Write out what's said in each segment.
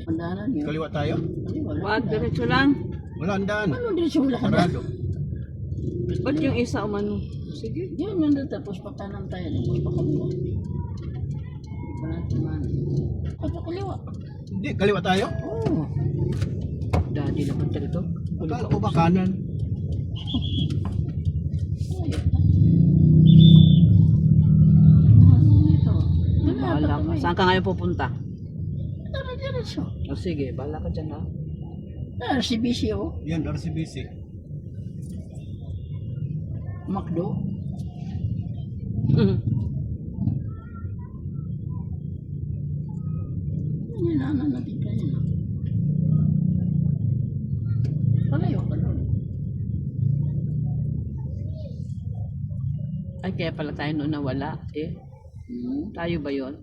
Pandanan yun. Kaliwa tayo? Wag, diretso lang. Wala ang daan. Ano din siya wala ka Sarado. Ba't yung isa umano? Sige, diyan yun tapos pakanan tayo, tapos pakaliwa. Hindi pa natin man. Tapos kaliwa. Hindi, kaliwa tayo? Oo. Daddy naman talaga. Akala ko ba kanan? Bahala ka. Saan ka ngayon pupunta? Tara, diretso. O sige, bahala ka dyan ha. RCBC oh. Yan, RCBC. Macdo. Nilanan natin kanina. Palayo ka doon. Ay, kaya pala tayo noon nawala. Tayo ba yon?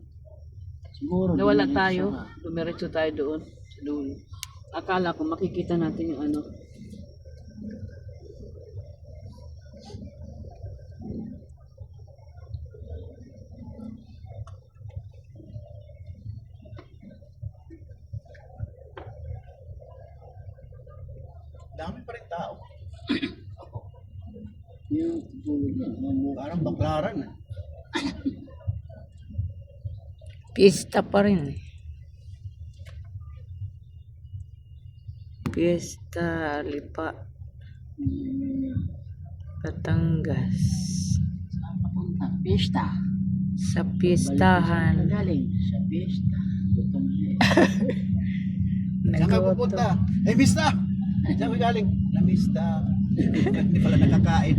Siguro. Nawala diretso tayo. ka. Dumiretso tayo doon. Sa dulo. Akala ko makikita natin yung ano. Dami pa rin tao. Yung tulog yan. Parang baklaran. Pista pa rin. Pista, Lipa, Batangas. Saan papunta? Pista. Sa pistahan. Galing sa pista. Gutom na eh. Saan ka pupunta? Eh, Mista! Saan ka galing? Na Mista. Hindi pala nakakain.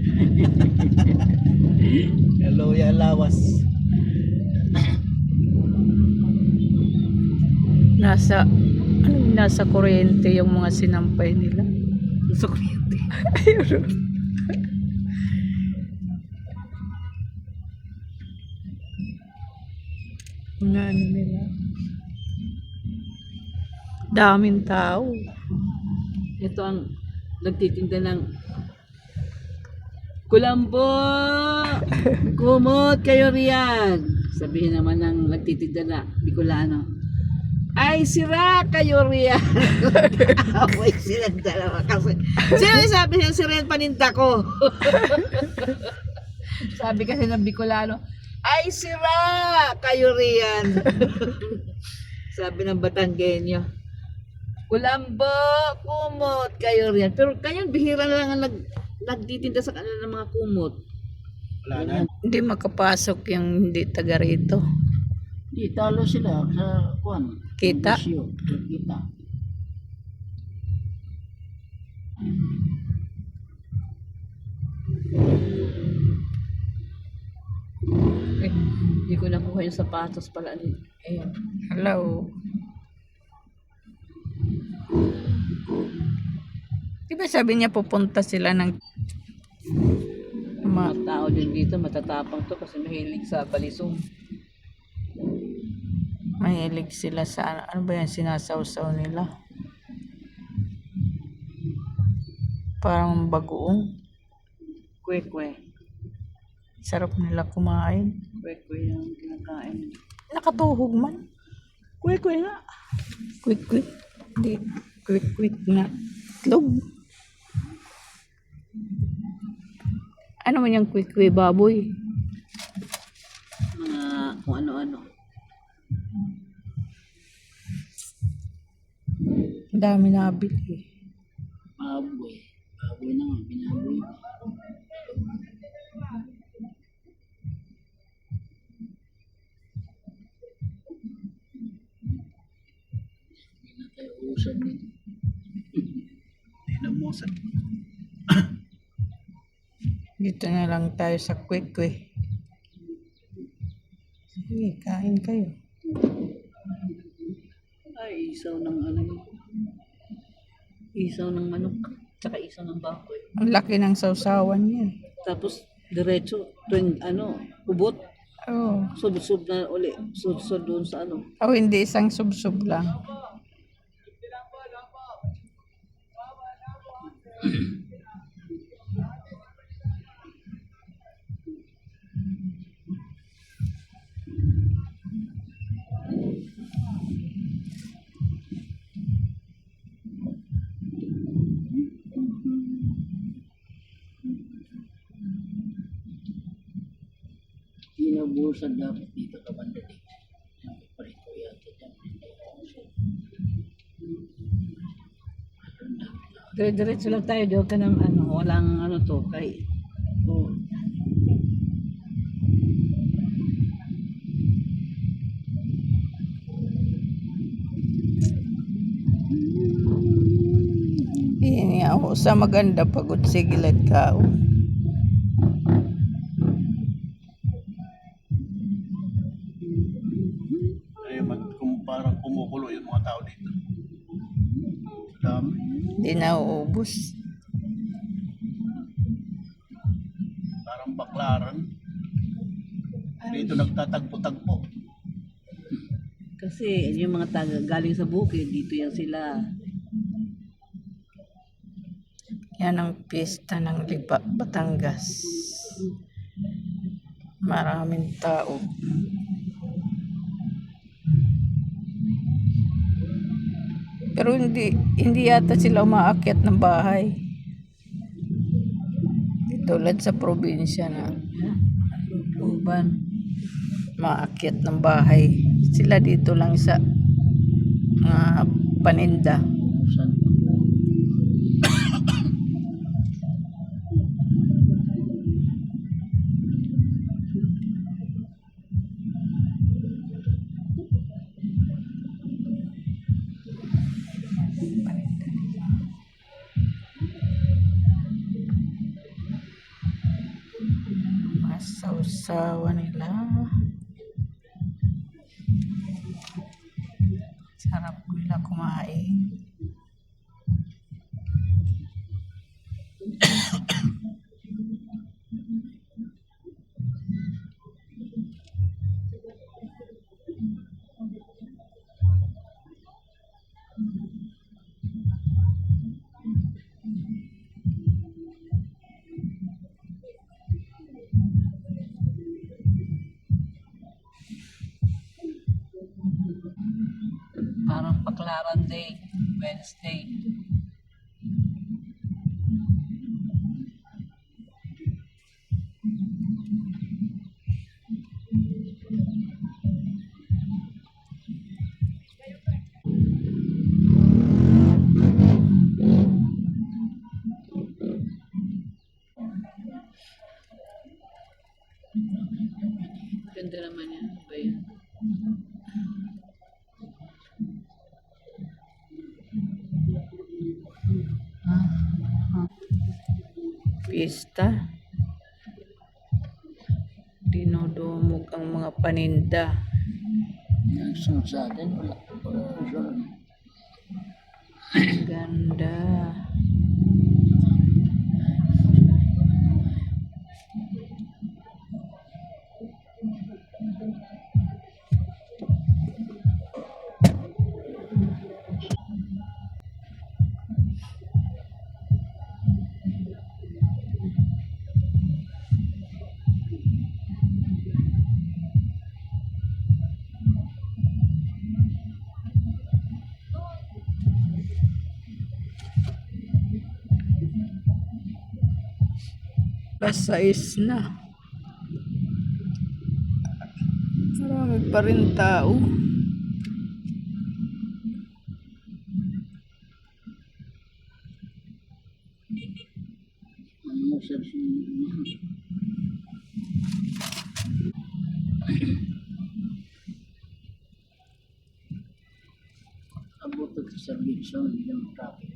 Hello, ya lawas. Nasa kuryente yung mga sinampay nila. Sa kuryente. Ayun. Mga ano nila. Daming tao. Ito ang nagtitinda ng kulambo! Kumot kayo riyan! Sabihin naman ng nagtitinda na Bicolano. Ay, sira kayo riyan! Away silang dalawa kasi. Sino yung sabi niya, sira yung paninda ko? Sabi kasi ng Bicolano, ay, sira kayo riyan! Sabi ng Batanggenyo. Kulambo, kumot kayo riyan. Pero kayo, bihira na lang ang nagtitinda sa kanila ng mga kumot. Wala na. Hindi makapasok yung hindi taga rito. Di, talo sila sa kuwan. Kita? Negosyo. Kita. Eh, hindi ko nakuha yung sapatos pala. Ayan. Hello. Diba sabi niya pupunta sila ng Mga tao din dito, matatapang to kasi mahilig sa balisong. mahilig sila sa ano ba yan sinasawsaw nila. Parang bagoong. Kwe-kwe. Sarap nila kumain. Kwe-kwe yung kinakain. Nakatuhog man. Kwe-kwe nga. Quick. Hindi. Quick na. Itlog. Ano man yung quick baboy? Mga kung ano-ano. Ang dami nabili. Baboy. Baboy na nga. Binaboy. Hindi na tayo usap nito. Hindi na mosan. Dito na lang tayo sa quick. Sige, kain kayo. Ay, isaw ng ano yun. Isaw ng manok. Tsaka isaw ng baboy. Ang laki ng sausawan niya. Tapos, diretso. Tuwing ano, ubot. Oh. Sub-sub na uli. Sub-sub doon sa ano. Oh, hindi isang sub-sub lang. Pinabusan dapat dito ka banda dito. Parito yata dyan. Dire-diretso lang tayo. Diyo ka ng ano, walang ano to. Kay, Oo. Ini ako sa maganda pagod sa gilid ka. Ay, parang kumukulo yung mga tao dito. Dami. Hindi na uubos. Parang baklaran. Dito nagtatagpo-tagpo. kasi yung mga taga galing sa bukid, dito yan sila. Yan ang pista ng Lipa, Batangas. Maraming tao. Pero hindi yata sila umaakyat ng bahay. Di tulad sa probinsya na uban maakyat ng bahay. Sila dito lang sa paninda. Saan? Masawsawa nila. Sarap nila kumain. Parang Baklaran Day, Wednesday. Ganda naman yan. Ano ba yan? Pista. Dinodumog ang mga paninda. Yan, sunod sa atin. Wala. Wala sunod. Ang ganda. Pasais na. Marami pa rin tao. Ano mo sa sunod? Abot ito sa service yung traffic.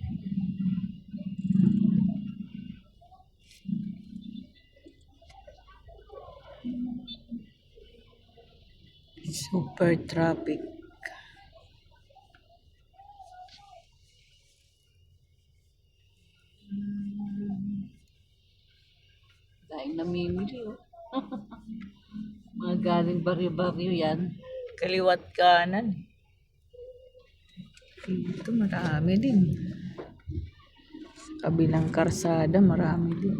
Super traffic. Dahil namimili, oh. Mga galing baryo-baryo yan. Kaliwat kanan. Dito marami din. Sa kabilang karsada marami din.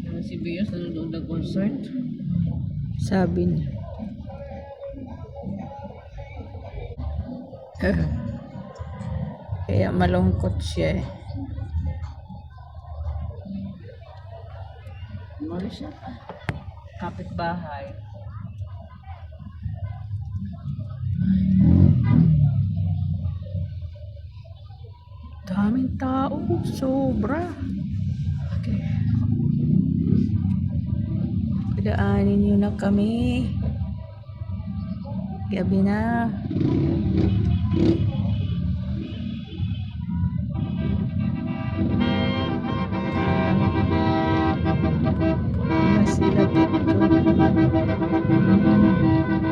Pero si Bios nanonood ng concert. Sabi niya. Kaya malungkot siya eh. Umalis siya. Kapitbahay. Daming tao, sobra. Okay. Padaanin niyo na kami. Gabi na. Na sila dito.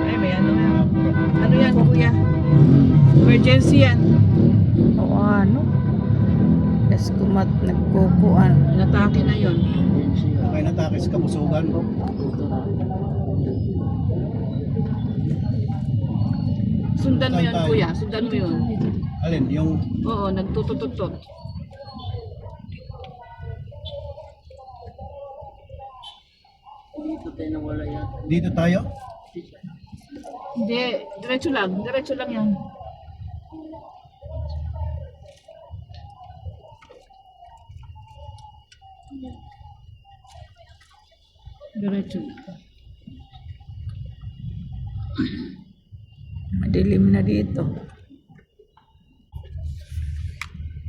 Ay, may ano nga. Ano yan, kuya? Emergency yan. O ano? Tapos kumat nagkukuan. Natake na yun. Yan siya. Okay na takis kabusugan. Dito na. Sundan mo Saan yun, tayo? kuya. Sundan mo yun. Alin, yung Oo, nagtutututot. Dito tayo nawala yan. dito tayo? Hindi, diretso lang. Diretso lang yan. Diretso lang. Madilim na dito.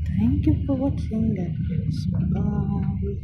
Thank you for watching, guys. Bye.